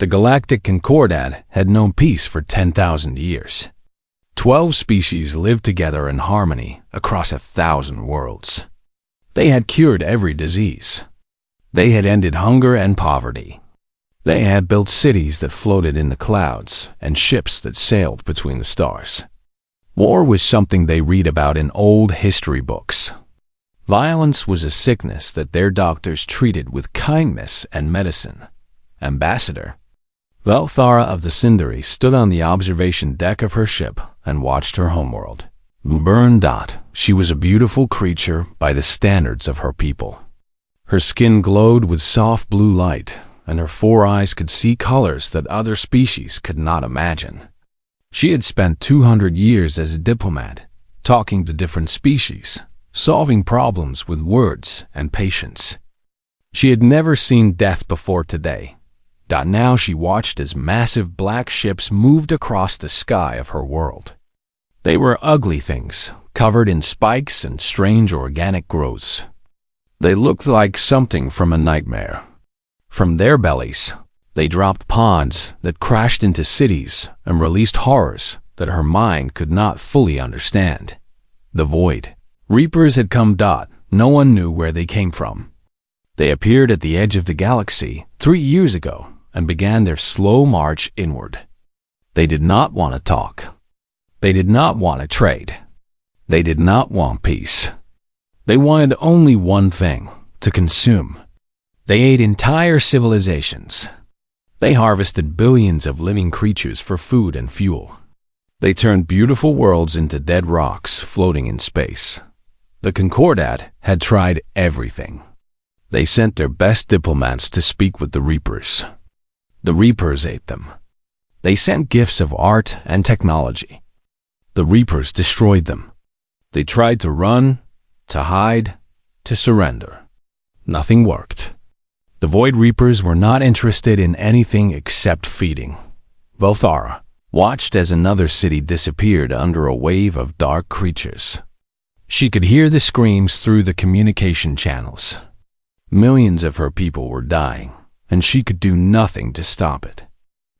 The Galactic Concordat had known peace for 10,000 years. 12 species lived together in harmony across 1,000 worlds. They had cured every disease. They had ended hunger and poverty. They had built cities that floated in the clouds and ships that sailed between the stars. War was something they read about in old history books. Violence was a sickness that their doctors treated with kindness and medicine. Ambassador Velthara of the Sindari stood on the observation deck of her ship and watched her homeworld. Burned out, she was a beautiful creature by the standards of her people. Her skin glowed with soft blue light, and her 4 eyes could see colors that other species could not imagine. She had spent 200 years as a diplomat, talking to different species, solving problems with words and patience. She had never seen death before today. Now she watched as massive black ships moved across the sky of her world. They were ugly things, covered in spikes and strange organic growths. They looked like something from a nightmare. From their bellies, they dropped pods that crashed into cities and released horrors that her mind could not fully understand. The Void Reapers had come. No one knew where they came from. They appeared at the edge of the galaxy 3 years ago and began their slow march inward. They did not want to talk. They did not want to trade. They did not want peace. They wanted only one thing: to consume. They ate entire civilizations. They harvested billions of living creatures for food and fuel. They turned beautiful worlds into dead rocks floating in space. The Concordat had tried everything. They sent their best diplomats to speak with the Reapers. The Reapers ate them. They sent gifts of art and technology. The Reapers destroyed them. They tried to run, to hide, to surrender. Nothing worked. The Void Reapers were not interested in anything except feeding. Velthara watched as another city disappeared under a wave of dark creatures. She could hear the screams through the communication channels. Millions of her people were dying, and she could do nothing to stop it.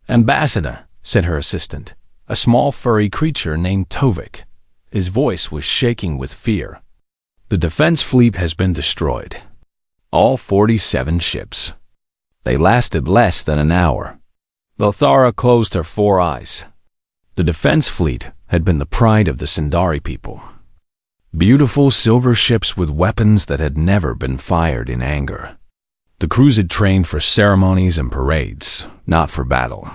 "Ambassador," said her assistant, a small furry creature named Tovik. His voice was shaking with fear. "The defense fleet has been destroyed. All 47 ships. They lasted less than an hour." Velthara closed her 4 eyes. The defense fleet had been the pride of the Sindari people. Beautiful silver ships with weapons that had never been fired in anger. The crews had trained for ceremonies and parades, not for battle.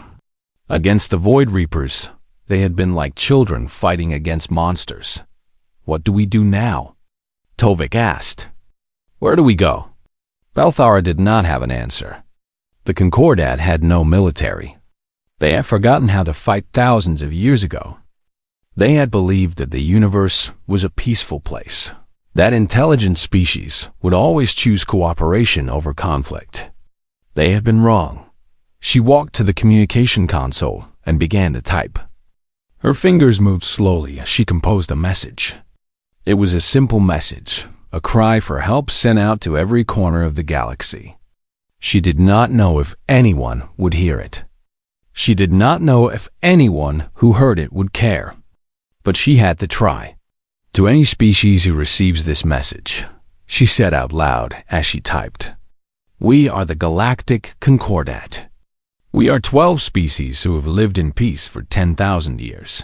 Against the Void Reapers, they had been like children fighting against monsters. "What do we do now?" Tovik asked. "Where do we go?" Velthara did not have an answer. The Concordat had no military. They had forgotten how to fight thousands of years ago. They had believed that the universe was a peaceful place, that intelligent species would always choose cooperation over conflict. They had been wrong. She walked to the communication console and began to type. Her fingers moved slowly as she composed a message. It was a simple message, a cry for help sent out to every corner of the galaxy. She did not know if anyone would hear it. She did not know if anyone who heard it would care. But she had to try. "To any species who receives this message," she said out loud as she typed, "we are the Galactic Concordat. We are 12 species who have lived in peace for 10,000 years.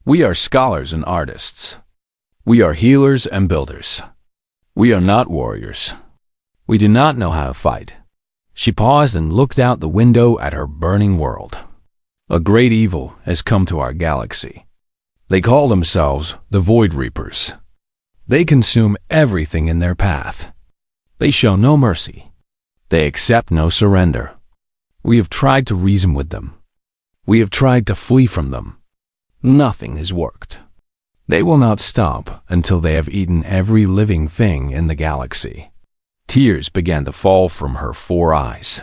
We are scholars and artists. We are healers and builders. We are not warriors. We do not know how to fight." She paused and looked out the window at her burning world. "A great evil has come to our galaxy. They call themselves the Void Reapers. They consume everything in their path. They show no mercy. They accept no surrender. We have tried to reason with them. We have tried to flee from them. Nothing has worked. They will not stop until they have eaten every living thing in the galaxy." Tears began to fall from her 4 eyes.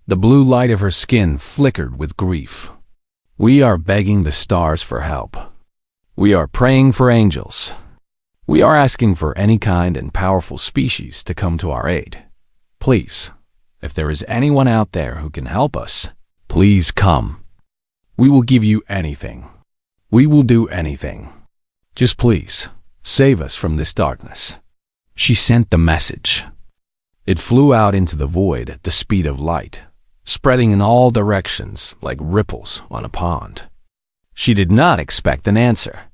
The blue light of her skin flickered with grief. "We are begging the stars for help. We are praying for angels. We are asking for any kind and powerful species to come to our aid. Please, if there is anyone out there who can help us, Please come. We will give you anything. We will do anything. Just please, save us from this darkness." She sent the message. It flew out into the void at the speed of light, spreading in all directions like ripples on a pond. She did not expect an answer.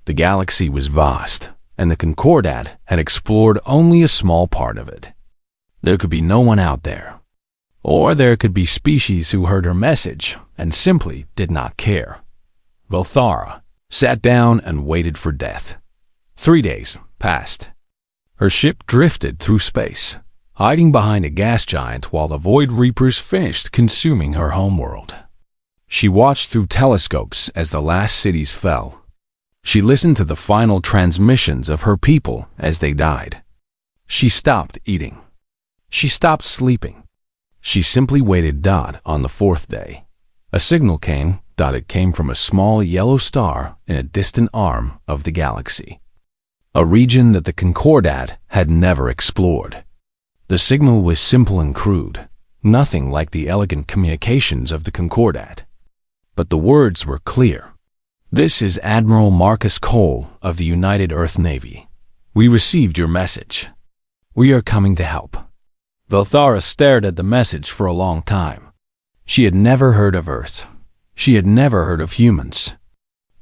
The galaxy was vast, and the Concordat had explored only a small part of it. There could be no one out there. Or there could be species who heard her message and simply did not care. Velthara sat down and waited for death. 3 days passed. Her ship drifted through space, hiding behind a gas giant while the Void Reapers finished consuming her homeworld. She watched through telescopes as the last cities fell. She listened to the final transmissions of her people as they died. She stopped eating. She stopped sleeping. She simply waited. On the 4th day, a signal came. It came from a small yellow star in a distant arm of the galaxy, a region that the Concordat had never explored. The signal was simple and crude, nothing like the elegant communications of the Concordat. But the words were clear. "This is Admiral Marcus Cole of the United Earth Navy. We received your message. We are coming to help." Velthara stared at the message for a long time. She had never heard of Earth. She had never heard of humans.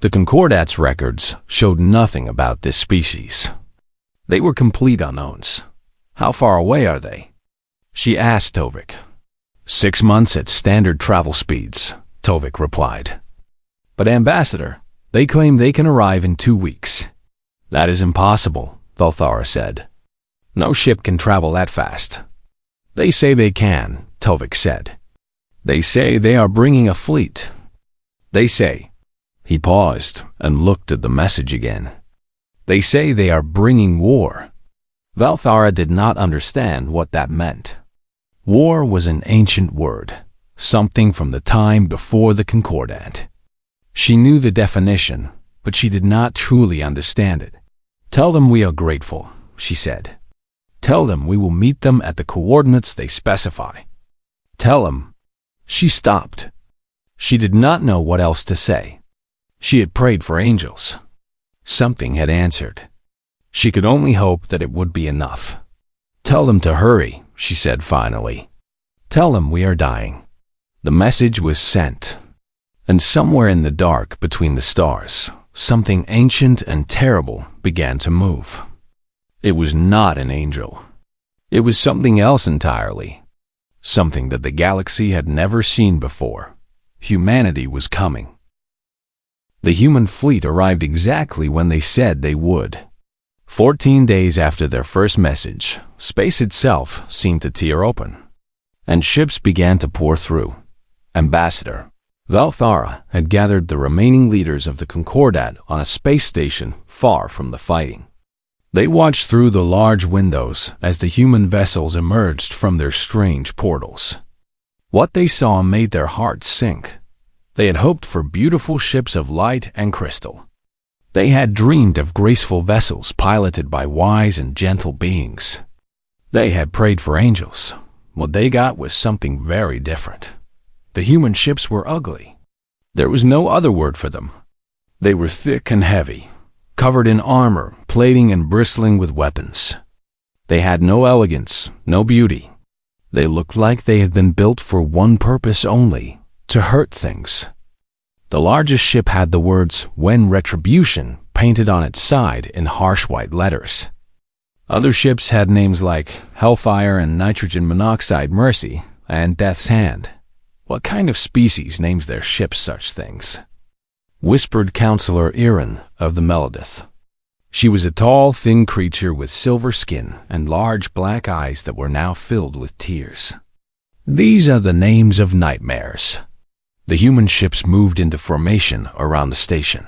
The Concordat's records showed nothing about this species. They were complete unknowns. "How far away are they?" she asked Tovik. 6 months at standard travel speeds, Tovik replied. "But Ambassador, they claim they can arrive in 2 weeks." "That is impossible," Velthara said. "No ship can travel that fast." "They say they can," Tovik said. "They say they are bringing a fleet. They say—" He paused and looked at the message again. "They say they are bringing war." Velthara did not understand what that meant. War was an ancient word, something from the time before the Concordat. She knew the definition, but she did not truly understand it. "Tell them we are grateful," she said. "Tell them we will meet them at the coordinates they specify. Tell them—" She stopped. She did not know what else to say. She had prayed for angels. Something had answered. She could only hope that it would be enough. "Tell them to hurry," she said finally. "Tell them we are dying." The message was sent. And somewhere in the dark between the stars, something ancient and terrible began to move. It was not an angel. It was something else entirely. Something that the galaxy had never seen before. Humanity was coming. The human fleet arrived exactly when they said they would. 14 days after their first message, space itself seemed to tear open, and ships began to pour through. Ambassador Velthara had gathered the remaining leaders of the Concordat on a space station far from the fighting. They watched through the large windows as the human vessels emerged from their strange portals. What they saw made their hearts sink. They had hoped for beautiful ships of light and crystal. They had dreamed of graceful vessels piloted by wise and gentle beings. They had prayed for angels. What they got was something very different. The human ships were ugly. There was no other word for them. They were thick and heavy, covered in armor, plating and bristling with weapons. They had no elegance, no beauty. They looked like they had been built for one purpose only, to hurt things. The largest ship had the words, "When Retribution," painted on its side in harsh white letters. Other ships had names like Hellfire and Nitrogen Monoxide Mercy and Death's Hand. What kind of species names their ships such things? Whispered Counselor Iran of the Melodith. She was a tall, thin creature with silver skin and large black eyes that were now filled with tears. "These are the names of nightmares." The human ships moved into formation around the station.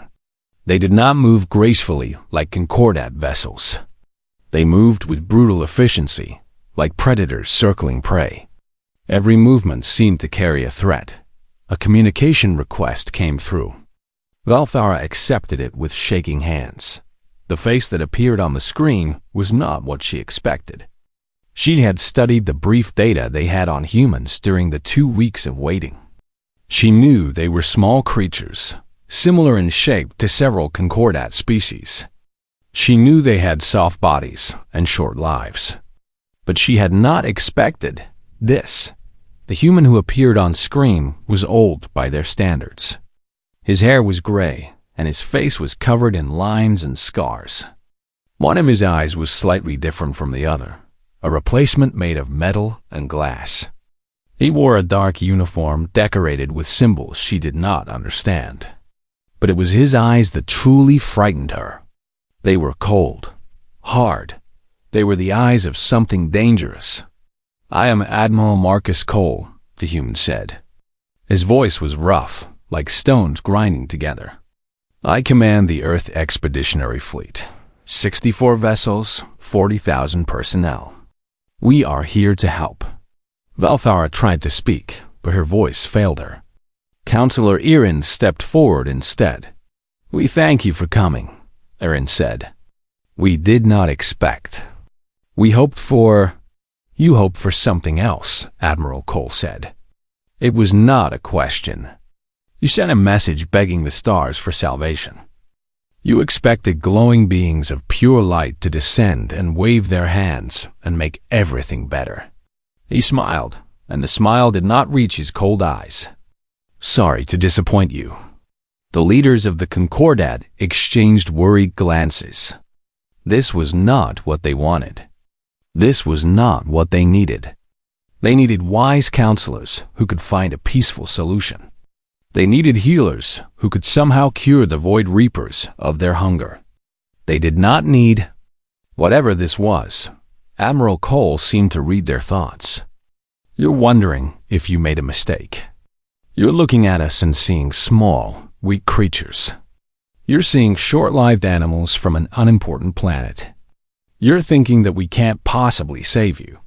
They did not move gracefully like Concordat vessels. They moved with brutal efficiency, like predators circling prey. Every movement seemed to carry a threat. A communication request came through. Velthara accepted it with shaking hands. The face that appeared on the screen was not what she expected. She had studied the brief data they had on humans during the 2 weeks of waiting. She knew they were small creatures, similar in shape to several concordat species. She knew they had soft bodies and short lives. But she had not expected this. The human who appeared on screen was old by their standards. His hair was gray, and his face was covered in lines and scars. One of his eyes was slightly different from the other, a replacement made of metal and glass. He wore a dark uniform decorated with symbols she did not understand. But it was his eyes that truly frightened her. They were cold, hard. They were the eyes of something dangerous. "I am Admiral Marcus Cole," the human said. His voice was rough, like stones grinding together. "I command the Earth Expeditionary Fleet. 64 vessels, 40,000 personnel. We are here to help." Valthara tried to speak, but her voice failed her. Counselor Erin stepped forward instead. "We thank you for coming," Erin said. "We did not expect. We hoped for—" "You hoped for something else," Admiral Cole said. "It was not a question. You sent a message begging the stars for salvation. You expected glowing beings of pure light to descend and wave their hands and make everything better." He smiled, and the smile did not reach his cold eyes. "Sorry to disappoint you." The leaders of the Concordat exchanged worried glances. This was not what they wanted. This was not what they needed. They needed wise counselors who could find a peaceful solution. They needed healers who could somehow cure the Void Reapers of their hunger. They did not need— Whatever this was, Admiral Cole seemed to read their thoughts. "You're wondering if you made a mistake. You're looking at us and seeing small, weak creatures. You're seeing short-lived animals from an unimportant planet. You're thinking that we can't possibly save you."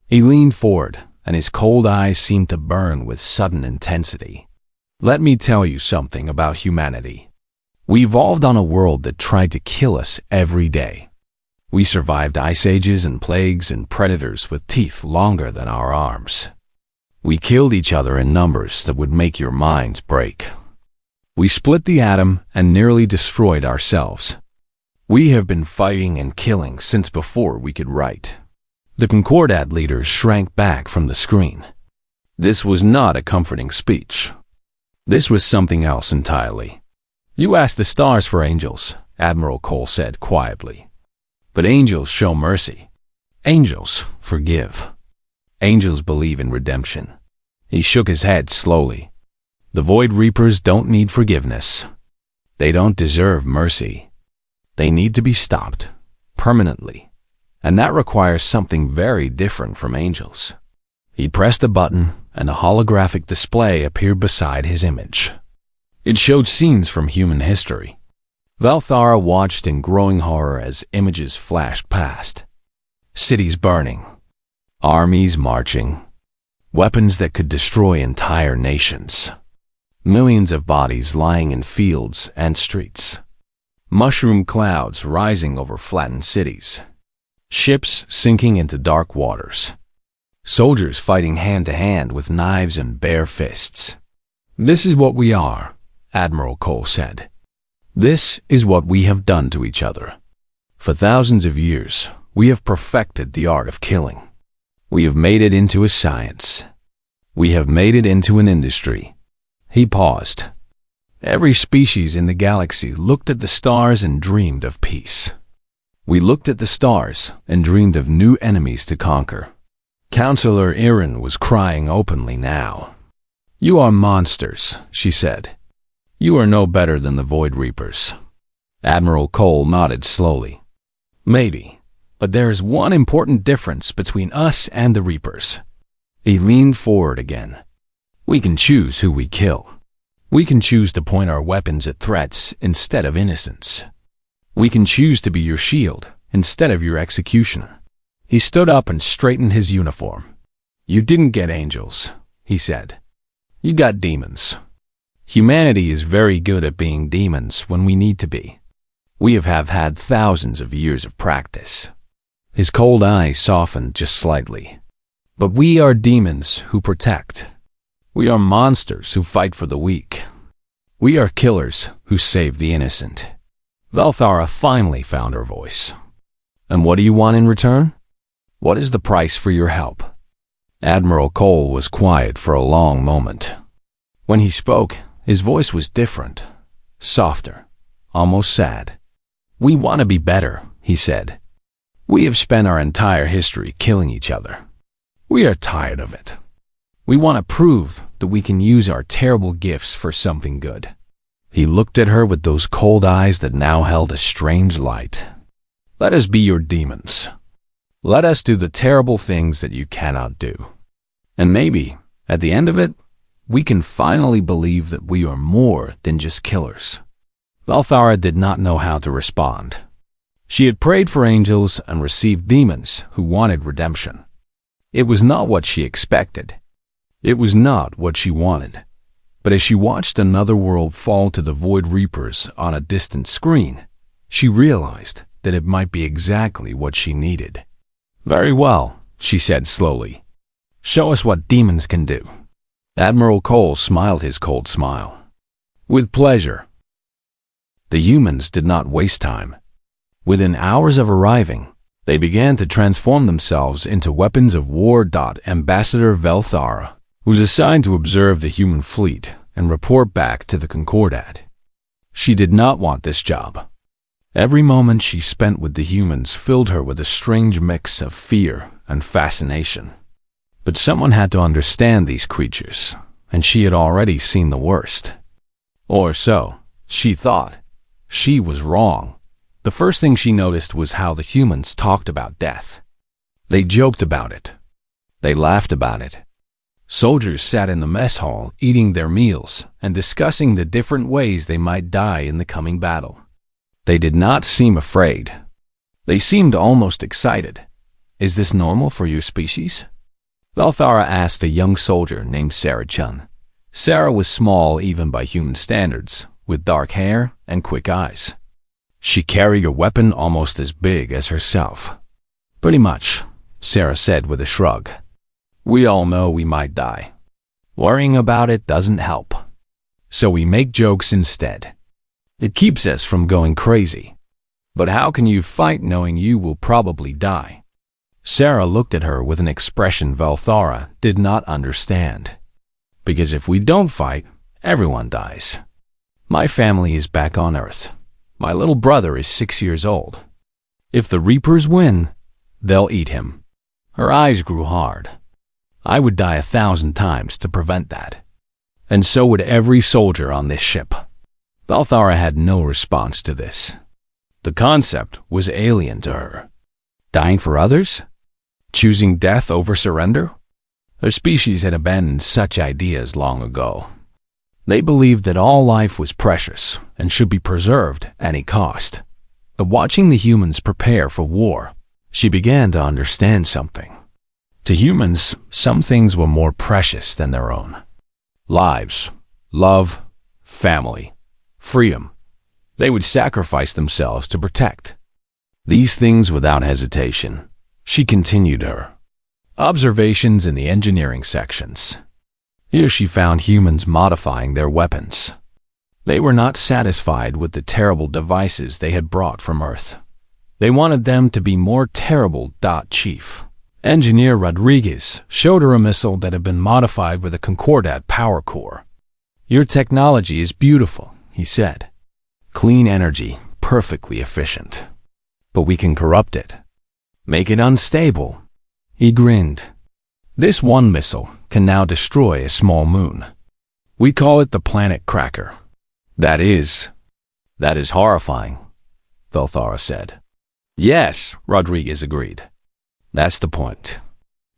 He leaned forward, and his cold eyes seemed to burn with sudden intensity. "Let me tell you something about humanity. We evolved on a world that tried to kill us every day. We survived ice ages and plagues and predators with teeth longer than our arms. We killed each other in numbers that would make your minds break. We split the atom and nearly destroyed ourselves. We have been fighting and killing since before we could write." The Concordat leaders shrank back from the screen. This was not a comforting speech. This was something else entirely. "You asked the stars for angels," Admiral Cole said quietly. "But angels show mercy. Angels forgive. Angels believe in redemption." He shook his head slowly. "The Void Reapers don't need forgiveness. They don't deserve mercy. They need to be stopped, permanently. And that requires something very different from angels." He pressed a button, and a holographic display appeared beside his image. It showed scenes from human history. Valthara watched in growing horror as images flashed past. Cities burning, armies marching, weapons that could destroy entire nations, millions of bodies lying in fields and streets, mushroom clouds rising over flattened cities, ships sinking into dark waters, soldiers fighting hand-to-hand with knives and bare fists. "This is what we are," Admiral Cole said. "This is what we have done to each other. For thousands of years, we have perfected the art of killing. We have made it into a science. We have made it into an industry." He paused. "Every species in the galaxy looked at the stars and dreamed of peace. We looked at the stars and dreamed of new enemies to conquer." Counselor Erin was crying openly now. "You are monsters," she said. "You are no better than the Void Reapers." Admiral Cole nodded slowly. "Maybe, but there is one important difference between us and the Reapers." He leaned forward again. "We can choose who we kill. We can choose to point our weapons at threats instead of innocents. We can choose to be your shield instead of your executioner." He stood up and straightened his uniform. "You didn't get angels," he said. "You got demons. Humanity is very good at being demons when we need to be. We have had thousands of years of practice." His cold eyes softened just slightly. "But we are demons who protect. We are monsters who fight for the weak. We are killers who save the innocent. Velthara finally found her voice. And what do you want in return? What is the price for your help? Admiral Cole was quiet for a long moment. When he spoke, his voice was different, softer, almost sad. We want to be better, he said. We have spent our entire history killing each other. We are tired of it. We want to prove that we can use our terrible gifts for something good. He looked at her with those cold eyes that now held a strange light. Let us be your demons. Let us do the terrible things that you cannot do. And maybe, at the end of it, we can finally believe that we are more than just killers. Velthara did not know how to respond. She had prayed for angels and received demons who wanted redemption. It was not what she expected. It was not what she wanted. But as she watched another world fall to the Void Reapers on a distant screen, she realized that it might be exactly what she needed. Very well, she said slowly. Show us what demons can do. Admiral Cole smiled his cold smile. With pleasure. The humans did not waste time. Within hours of arriving, they began to transform themselves into weapons of war. Ambassador Velthara was assigned to observe the human fleet and report back to the Concordat. She did not want this job. Every moment she spent with the humans filled her with a strange mix of fear and fascination. But someone had to understand these creatures, and she had already seen the worst. Or so, she thought. She was wrong. The first thing she noticed was how the humans talked about death. They joked about it. They laughed about it. Soldiers sat in the mess hall eating their meals and discussing the different ways they might die in the coming battle. They did not seem afraid. They seemed almost excited. Is this normal for your species? Velthara asked a young soldier named Sarah Chun. Sarah was small even by human standards, with dark hair and quick eyes. She carried a weapon almost as big as herself. Pretty much, Sarah said with a shrug. We all know we might die. Worrying about it doesn't help. So we make jokes instead. It keeps us from going crazy. But how can you fight knowing you will probably die? Sarah looked at her with an expression Velthara did not understand. Because if we don't fight, everyone dies. My family is back on Earth. My little brother is 6 years old. If the Reapers win, they'll eat him. Her eyes grew hard. I would die 1,000 times to prevent that. And so would every soldier on this ship. Velthara had no response to this. The concept was alien to her. Dying for others? Choosing death over surrender? Her species had abandoned such ideas long ago. They believed that all life was precious and should be preserved at any cost. But watching the humans prepare for war, she began to understand something. To humans, some things were more precious than their own. Lives, love, family, freedom. They would sacrifice themselves to protect. These things without hesitation. She continued her observations in the engineering sections. Here she found humans modifying their weapons. They were not satisfied with the terrible devices they had brought from Earth. They wanted them to be more terrible. Chief Engineer Rodriguez showed her a missile that had been modified with a Concordat power core. Your technology is beautiful, he said. Clean energy, perfectly efficient. But we can corrupt it. Make it unstable. He grinned. This one missile can now destroy a small moon. We call it the Planet Cracker. That is horrifying, Velthara said. Yes, Rodriguez agreed. That's the point.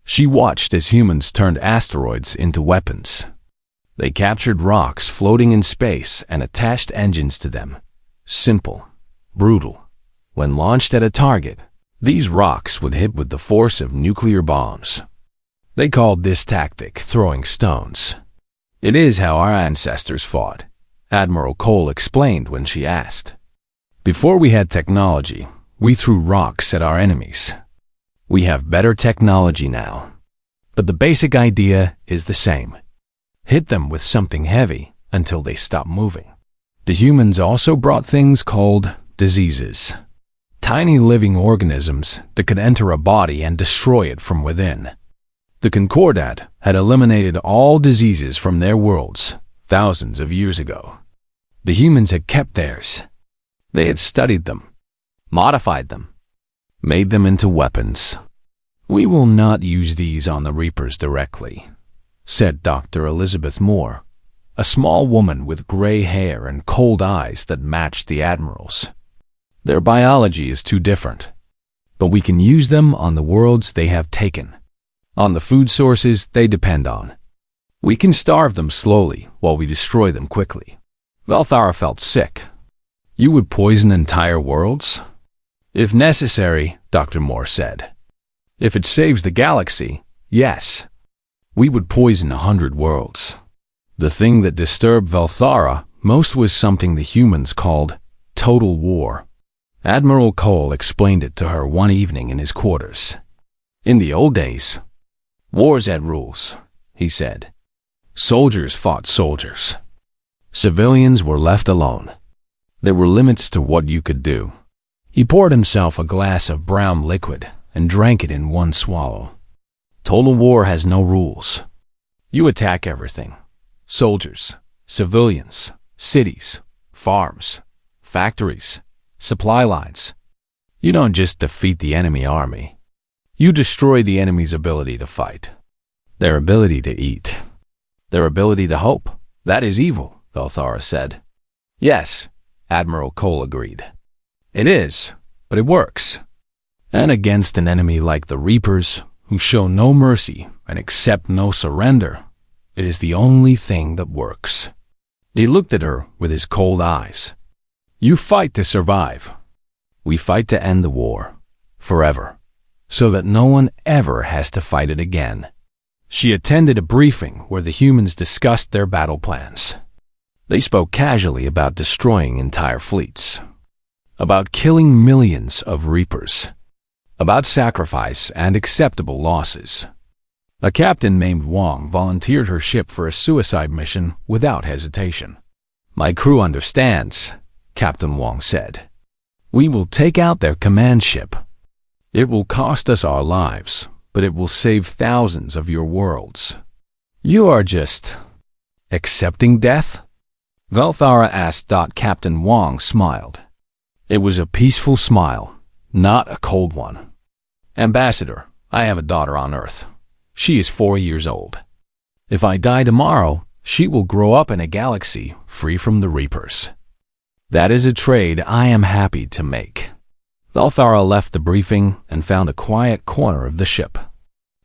She watched as humans turned asteroids into weapons. They captured rocks floating in space and attached engines to them. Simple, brutal. When launched at a target, these rocks would hit with the force of nuclear bombs. They called this tactic throwing stones. It is how our ancestors fought, Admiral Cole explained when she asked. Before we had technology, we threw rocks at our enemies. We have better technology now, but the basic idea is the same. hit them with something heavy until they stopped moving. The humans also brought things called diseases, tiny living organisms that could enter a body and destroy it from within. The Concordat had eliminated all diseases from their worlds thousands of years ago. The humans had kept theirs. They had studied them, modified them, made them into weapons. "We will not use these on the Reapers directly," said Dr. Elizabeth Moore, a small woman with gray hair and cold eyes that matched the Admiral's. "Their biology is too different, but we can use them on the worlds they have taken, on the food sources they depend on. We can starve them slowly while we destroy them quickly." Velthara felt sick. "You would poison entire worlds?" "If necessary," Dr. Moore said. "If it saves the galaxy, yes. We would poison 100 worlds." The thing that disturbed Velthara most was something the humans called total war. Admiral Cole explained it to her one evening in his quarters. "In the old days, wars had rules," he said. "Soldiers fought soldiers. Civilians were left alone. There were limits to what you could do." He poured himself a glass of brown liquid and drank it in one swallow. "Total war has no rules. You attack everything. Soldiers, civilians, cities, farms, factories, supply lines. You don't just defeat the enemy army. You destroy the enemy's ability to fight, their ability to eat, their ability to hope. That is evil," Velthara said. "Yes," Admiral Cole agreed. "It is, but it works. And against an enemy like the Reapers, who show no mercy and accept no surrender, it is the only thing that works." He looked at her with his cold eyes. "You fight to survive. We fight to end the war, forever, so that no one ever has to fight it again." She attended a briefing where the humans discussed their battle plans. They spoke casually about destroying entire fleets, about killing millions of Reapers, about sacrifice and acceptable losses. A captain named Wong volunteered her ship for a suicide mission without hesitation. "My crew understands," Captain Wong said. "We will take out their command ship. It will cost us our lives, but it will save thousands of your worlds. You are just accepting death?" Velthara asked. Captain Wong smiled. It was a peaceful smile, not a cold one. "Ambassador, I have a daughter on Earth. She is 4 years old. If I die tomorrow, she will grow up in a galaxy free from the Reapers. That is a trade I am happy to make." Velthara left the briefing and found a quiet corner of the ship.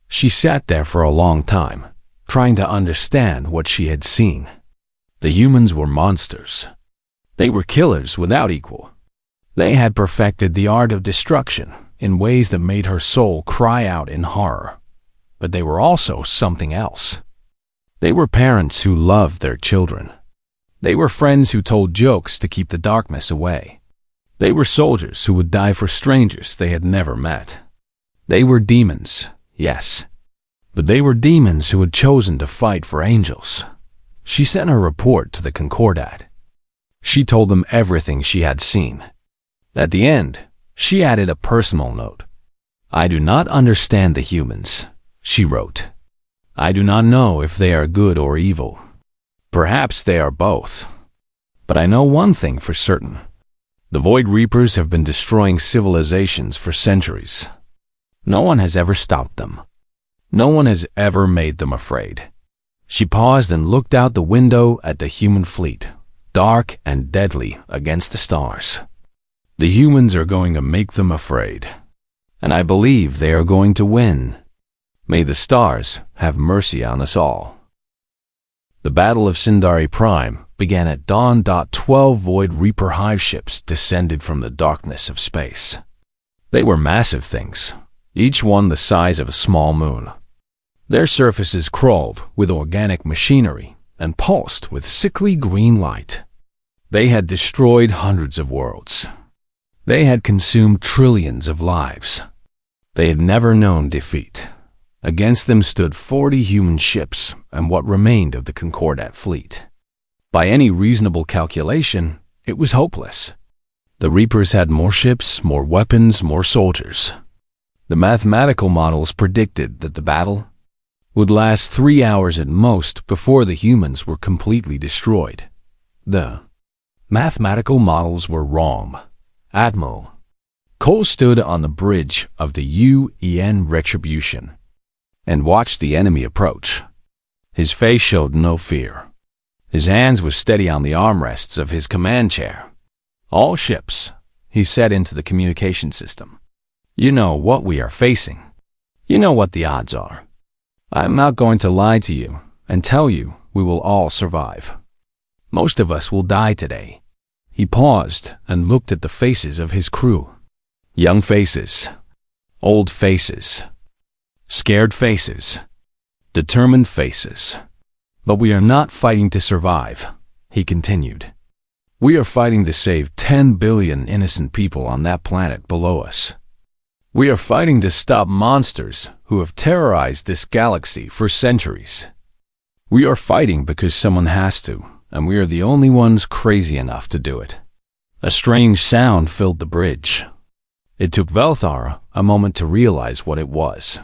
She sat there for a long time, trying to understand what she had seen. The humans were monsters. They were killers without equal. They had perfected the art of destruction in ways that made her soul cry out in horror. But they were also something else. They were parents who loved their children. They were friends who told jokes to keep the darkness away. They were soldiers who would die for strangers they had never met. They were demons, yes, but they were demons who had chosen to fight for angels. She sent her report to the Concordat. She told them everything she had seen. At the end, she added a personal note. "I do not understand the humans," she wrote. "I do not know if they are good or evil. Perhaps they are both. But I know one thing for certain. The Void Reapers have been destroying civilizations for centuries. No one has ever stopped them. No one has ever made them afraid." She paused and looked out the window at the human fleet, dark and deadly against the stars. "The humans are going to make them afraid, and I believe they are going to win. May the stars have mercy on us all." The Battle of Sindari Prime began at dawn. 12 Void Reaper hive ships descended from the darkness of space. They were massive things, each one the size of a small moon. Their surfaces crawled with organic machinery and pulsed with sickly green light. They had destroyed hundreds of worlds. They had consumed trillions of lives. They had never known defeat. Against them stood 40 human ships and what remained of the Concordat fleet. By any reasonable calculation, it was hopeless. The Reapers had more ships, more weapons, more soldiers. The mathematical models predicted that the battle would last 3 hours at most before the humans were completely destroyed. The mathematical models were wrong. Admiral Cole stood on the bridge of the UN Retribution and watched the enemy approach. His face showed no fear. His hands were steady on the armrests of his command chair. "All ships," he said into the communication system. "You know what we are facing. You know what the odds are. I'm not going to lie to you and tell you we will all survive. Most of us will die today." He paused and looked at the faces of his crew. Young faces, old faces, scared faces, determined faces. "But we are not fighting to survive," he continued. "We are fighting to save 10 billion innocent people on that planet below us. We are fighting to stop monsters who have terrorized this galaxy for centuries. We are fighting because someone has to, and we are the only ones crazy enough to do it." A strange sound filled the bridge. It took Velthara a moment to realize what it was.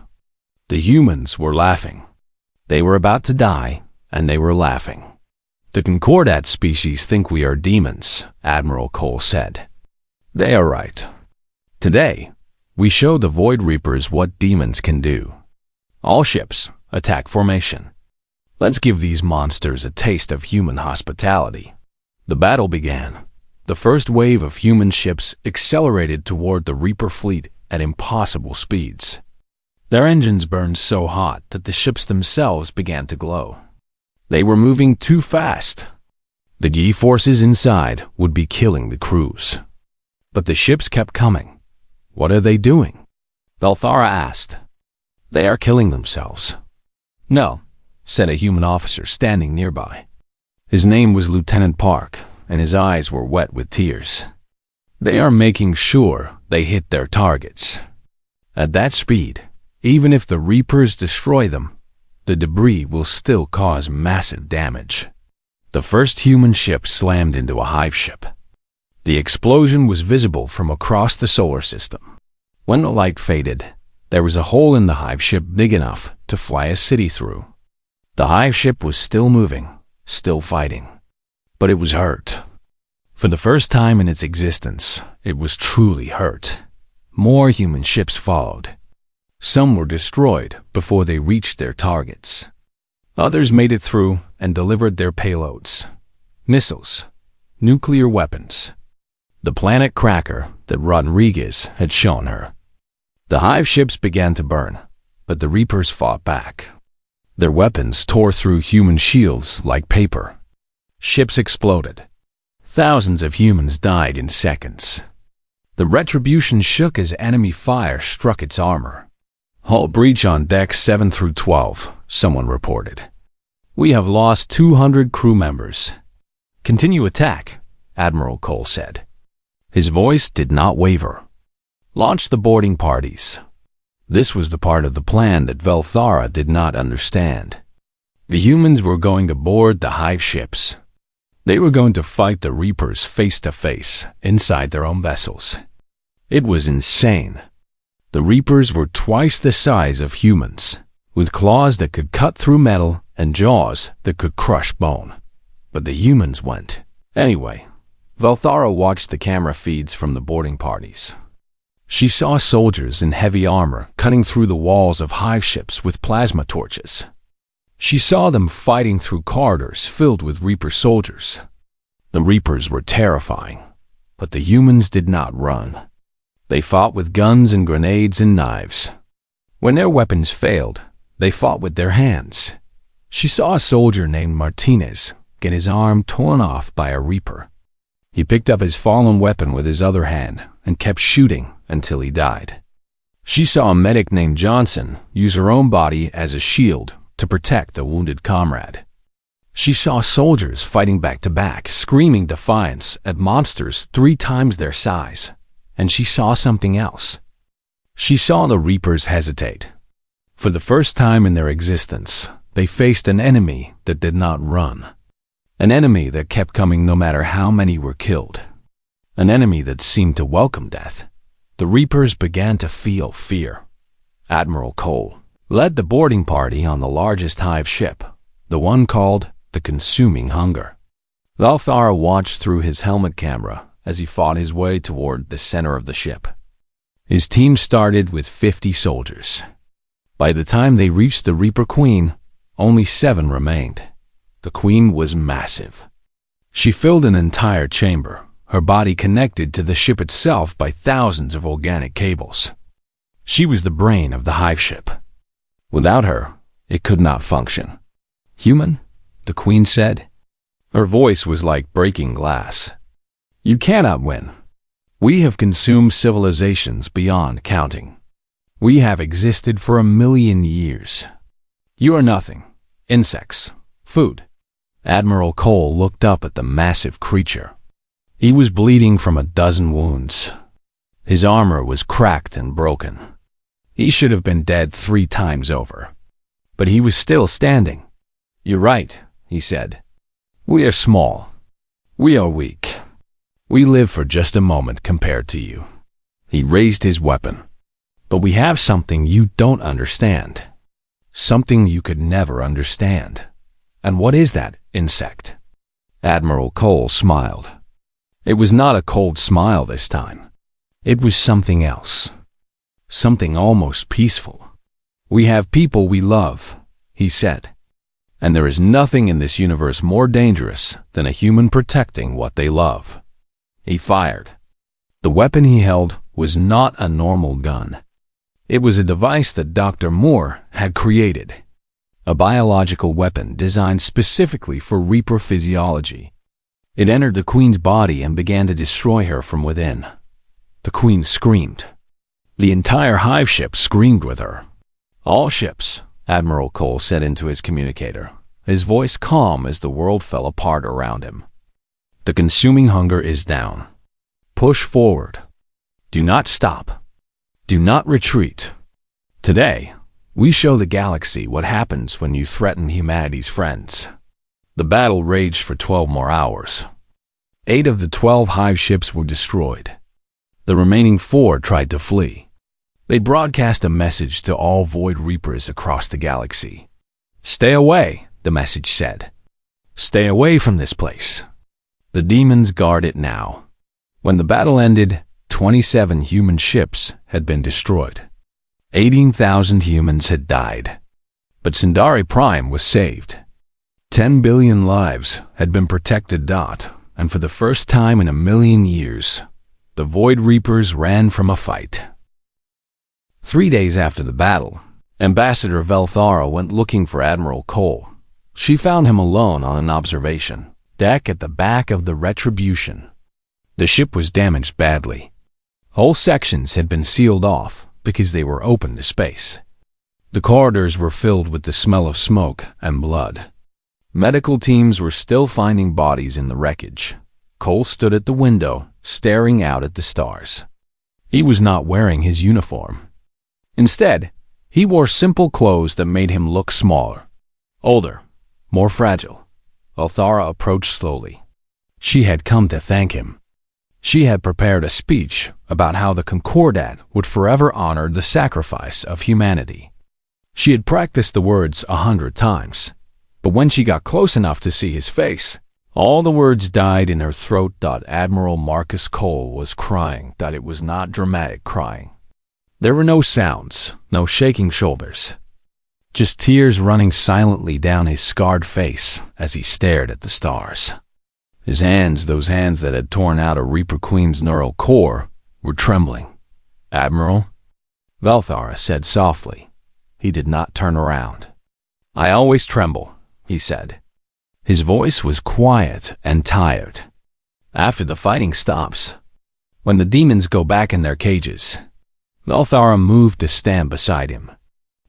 The humans were laughing. They were about to die, and they were laughing. "The Concordat species think we are demons," Admiral Cole said. "They are right. Today, we show the Void Reapers what demons can do. All ships, attack formation. Let's give these monsters a taste of human hospitality." The battle began. The first wave of human ships accelerated toward the Reaper fleet at impossible speeds. Their engines burned so hot that the ships themselves began to glow. They were moving too fast. The G-forces inside would be killing the crews. But the ships kept coming. "What are they doing?" Velthara asked. "They are killing themselves." "No," said a human officer standing nearby. His name was Lieutenant Park, and his eyes were wet with tears. "They are making sure they hit their targets. At that speed, even if the Reapers destroy them, the debris will still cause massive damage." The first human ship slammed into a hive ship. The explosion was visible from across the solar system. When the light faded, there was a hole in the hive ship big enough to fly a city through. The hive ship was still moving, still fighting, but it was hurt. For the first time in its existence, it was truly hurt. More human ships followed. Some were destroyed before they reached their targets. Others made it through and delivered their payloads: missiles, nuclear weapons, the planet cracker that Rodriguez had shown her. The hive ships began to burn, but the Reapers fought back. Their weapons tore through human shields like paper. Ships exploded. Thousands of humans died in seconds. The Retribution shook as enemy fire struck its armor. "Hull breach on decks 7 through 12, someone reported. "We have lost 200 crew members." "Continue attack," Admiral Cole said. His voice did not waver. "Launch the boarding parties." This was the part of the plan that Velthara did not understand. The humans were going to board the hive ships. They were going to fight the Reapers face to face inside their own vessels. It was insane. The Reapers were twice the size of humans, with claws that could cut through metal and jaws that could crush bone. But the humans went. Anyway, Velthara watched the camera feeds from the boarding parties. She saw soldiers in heavy armor cutting through the walls of hive ships with plasma torches. She saw them fighting through corridors filled with Reaper soldiers. The Reapers were terrifying, but the humans did not run. They fought with guns and grenades and knives. When their weapons failed, they fought with their hands. She saw a soldier named Martinez get his arm torn off by a Reaper. He picked up his fallen weapon with his other hand and kept shooting until he died. She saw a medic named Johnson use her own body as a shield to protect a wounded comrade. She saw soldiers fighting back to back, screaming defiance at monsters 3 times their size. And she saw something else. She saw the Reapers hesitate. For the first time in their existence, they faced an enemy that did not run. An enemy that kept coming no matter how many were killed. An enemy that seemed to welcome death. The Reapers began to feel fear. Admiral Cole led the boarding party on the largest hive ship, the one called the Consuming Hunger. Valthara watched through his helmet camera as he fought his way toward the center of the ship. His team started with 50 soldiers. By the time they reached the Reaper Queen, only 7 remained. The Queen was massive. She filled an entire chamber, her body connected to the ship itself by thousands of organic cables. She was the brain of the hive ship. Without her, it could not function. "Human?" the Queen said. Her voice was like breaking glass. "You cannot win. We have consumed civilizations beyond counting. We have existed for 1,000,000 years. You are nothing. Insects. Food." Admiral Cole looked up at the massive creature. He was bleeding from a dozen wounds. His armor was cracked and broken. He should have been dead 3 times over. But he was still standing. "You're right," he said. "We are small. We are weak. We live for just a moment compared to you." He raised his weapon. "But we have something you don't understand. Something you could never understand." "And what is that, insect?" Admiral Cole smiled. It was not a cold smile this time. It was something else. Something almost peaceful. "We have people we love," he said. "And there is nothing in this universe more dangerous than a human protecting what they love." He fired. The weapon he held was not a normal gun. It was a device that Dr. Moore had created. A biological weapon designed specifically for Reaper physiology. It entered the Queen's body and began to destroy her from within. The Queen screamed. The entire hive ship screamed with her. "All ships," Admiral Cole said into his communicator, his voice calm as the world fell apart around him. "The Consuming Hunger is down. Push forward. Do not stop. Do not retreat. Today, we show the galaxy what happens when you threaten humanity's friends." The battle raged for 12 more hours. 8 of the 12 hive ships were destroyed. The remaining 4 tried to flee. They broadcast a message to all Void Reapers across the galaxy. "Stay away," the message said. "Stay away from this place. The demons guard it now." When the battle ended, 27 human ships had been destroyed. 18,000 humans had died. But Sindari Prime was saved. 10 billion lives had been protected. And for the first time in 1,000,000 years, the Void Reapers ran from a fight. 3 days after the battle, Ambassador Velthara went looking for Admiral Cole. She found him alone on an observation deck at the back of the Retribution. The ship was damaged badly. Whole sections had been sealed off because they were open to space. The corridors were filled with the smell of smoke and blood. Medical teams were still finding bodies in the wreckage. Cole stood at the window, staring out at the stars. He was not wearing his uniform. Instead, he wore simple clothes that made him look smaller, older, more fragile. Velthara approached slowly. She had come to thank him. She had prepared a speech about how the Concordat would forever honor the sacrifice of humanity. She had practiced the words 100 times, but when she got close enough to see his face, all the words died in her throat. Admiral Marcus Cole was crying. It was not dramatic crying. There were no sounds, no shaking shoulders, just tears running silently down his scarred face as he stared at the stars. His hands, those hands that had torn out a Reaper Queen's neural core, were trembling. "Admiral?" Velthara said softly. He did not turn around. "I always tremble," he said. His voice was quiet and tired. "After the fighting stops, when the demons go back in their cages." Velthara moved to stand beside him.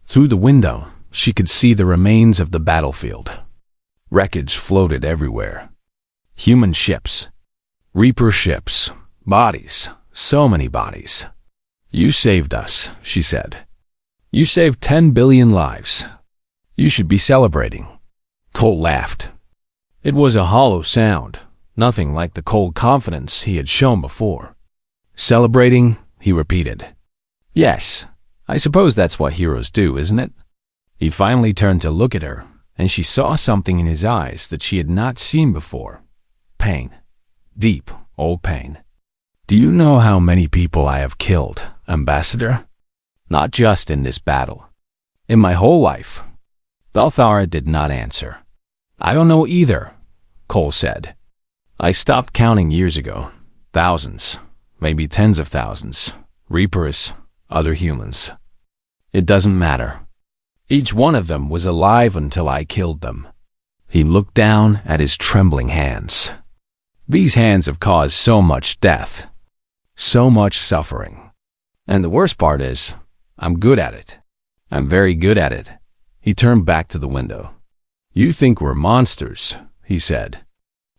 Through the window, she could see the remains of the battlefield. Wreckage floated everywhere. Human ships, Reaper ships, bodies, so many bodies. "You saved us," she said. You saved 10 billion lives. You should be celebrating. Cole laughed. It was a hollow sound, nothing like the cold confidence he had shown before. Celebrating, he repeated. Yes, I suppose that's what heroes do, isn't it? He finally turned to look at her, and she saw something in his eyes that she had not seen before. Pain. Deep, old pain. Do you know how many people I have killed, Ambassador? Not just in this battle. In my whole life. Balthara did not answer. I don't know either, Cole said. I stopped counting years ago. Thousands, maybe tens of thousands. Reapers, other humans. It doesn't matter. Each one of them was alive until I killed them. He looked down at his trembling hands. These hands have caused so much death, so much suffering. And the worst part is, I'm good at it. I'm very good at it. He turned back to the window. You think we're monsters, he said.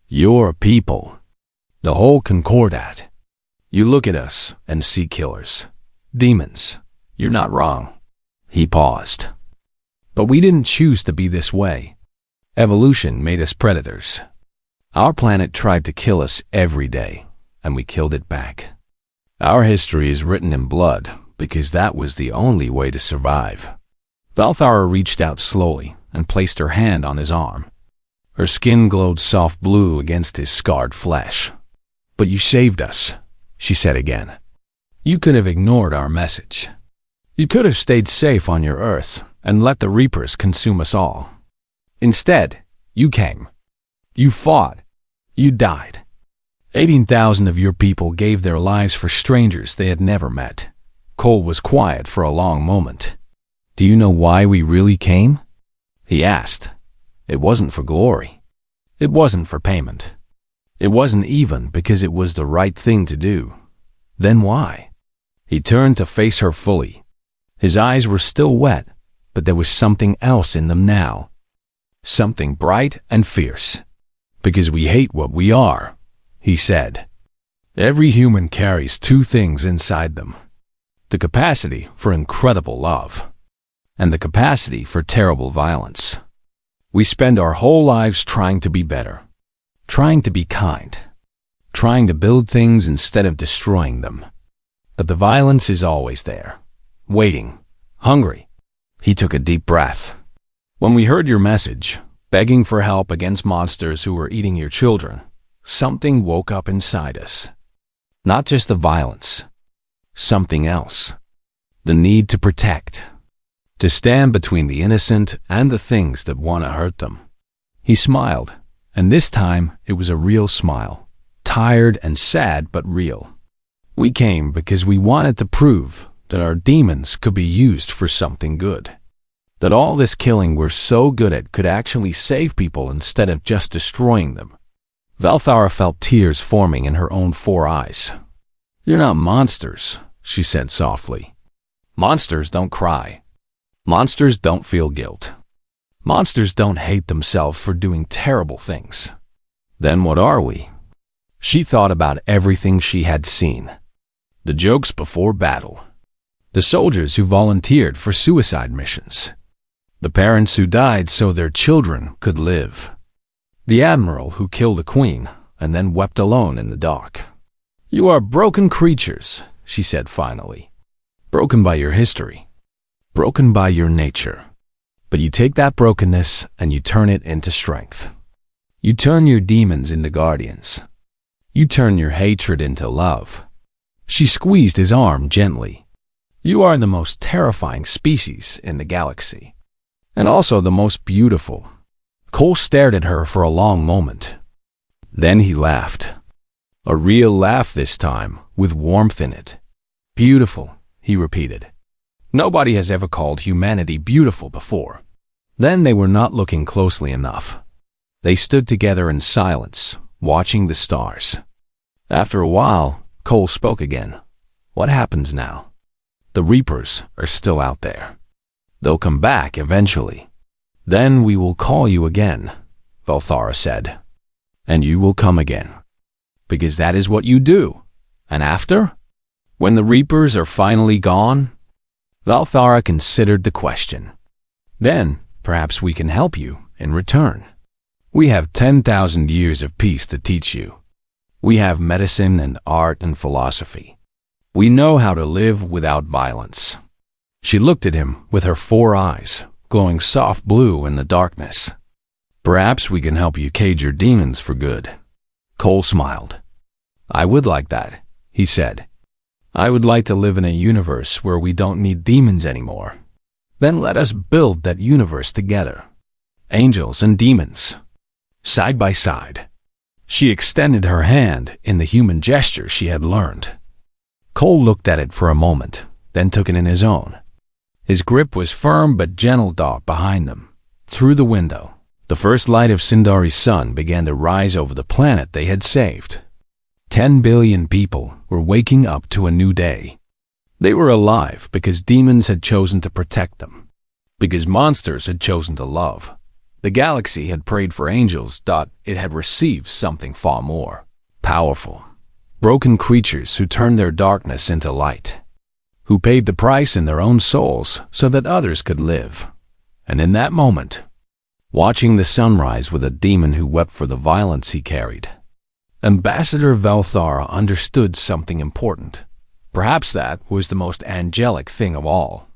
You're people. The whole Concordat. You look at us and see killers. Demons. You're not wrong. He paused. But we didn't choose to be this way. Evolution made us predators. Our planet tried to kill us every day, and we killed it back. Our history is written in blood because that was the only way to survive. Balthara reached out slowly and placed her hand on his arm. Her skin glowed soft blue against his scarred flesh. But you saved us, she said again. You could have ignored our message. You could have stayed safe on your Earth and let the Reapers consume us all. Instead, you came. You fought. You died. 18,000 of your people gave their lives for strangers they had never met. Cole was quiet for a long moment. Do you know why we really came? He asked. It wasn't for glory. It wasn't for payment. It wasn't even because it was the right thing to do. Then why? He turned to face her fully. His eyes were still wet, but there was something else in them now. Something bright and fierce. Because we hate what we are, he said. Every human carries two things inside them. The capacity for incredible love, and the capacity for terrible violence. We spend our whole lives trying to be better, trying to be kind, trying to build things instead of destroying them. But the violence is always there, waiting, hungry. He took a deep breath. When we heard your message, begging for help against monsters who were eating your children, something woke up inside us. Not just the violence, something else. The need to protect. To stand between the innocent and the things that want to hurt them. He smiled, and this time it was a real smile. Tired and sad, but real. We came because we wanted to prove that our demons could be used for something good. That all this killing we're so good at could actually save people instead of just destroying them. Balthara felt tears forming in her own 4 eyes. You're not monsters, she said softly. Monsters don't cry. Monsters don't feel guilt. Monsters don't hate themselves for doing terrible things. Then what are we? She thought about everything she had seen. The jokes before battle. The soldiers who volunteered for suicide missions. The parents who died so their children could live. The admiral who killed a queen and then wept alone in the dark. You are broken creatures, she said finally. Broken by your history. Broken by your nature. But you take that brokenness and you turn it into strength. You turn your demons into guardians. You turn your hatred into love. She squeezed his arm gently. You are the most terrifying species in the galaxy. And also the most beautiful. Cole stared at her for a long moment. Then he laughed. A real laugh this time, with warmth in it. Beautiful, he repeated. Nobody has ever called humanity beautiful before. Then they were not looking closely enough. They stood together in silence, watching the stars. After a while, Cole spoke again. What happens now? The Reapers are still out there. They'll come back eventually. Then we will call you again, Balthara said. And you will come again. Because that is what you do. And after? When the Reapers are finally gone? Valthara considered the question. Then, perhaps we can help you in return. We have 10,000 years of peace to teach you. We have medicine and art and philosophy. We know how to live without violence. She looked at him with her 4 eyes, glowing soft blue in the darkness. Perhaps we can help you cage your demons for good. Cole smiled. I would like that, he said. I would like to live in a universe where we don't need demons anymore. Then let us build that universe together. Angels and demons, side by side. She extended her hand in the human gesture she had learned. Cole looked at it for a moment, then took it in his own. His grip was firm but gentle behind them. Through the window, the first light of Sindari's sun began to rise over the planet they had saved. 10 billion people were waking up to a new day. They were alive because demons had chosen to protect them, because monsters had chosen to love. The galaxy had prayed for angels. It had received something far more powerful. Broken creatures who turned their darkness into light, who paid the price in their own souls so that others could live. And in that moment, watching the sunrise with a demon who wept for the violence he carried, Ambassador Valthara understood something important. Perhaps that was the most angelic thing of all.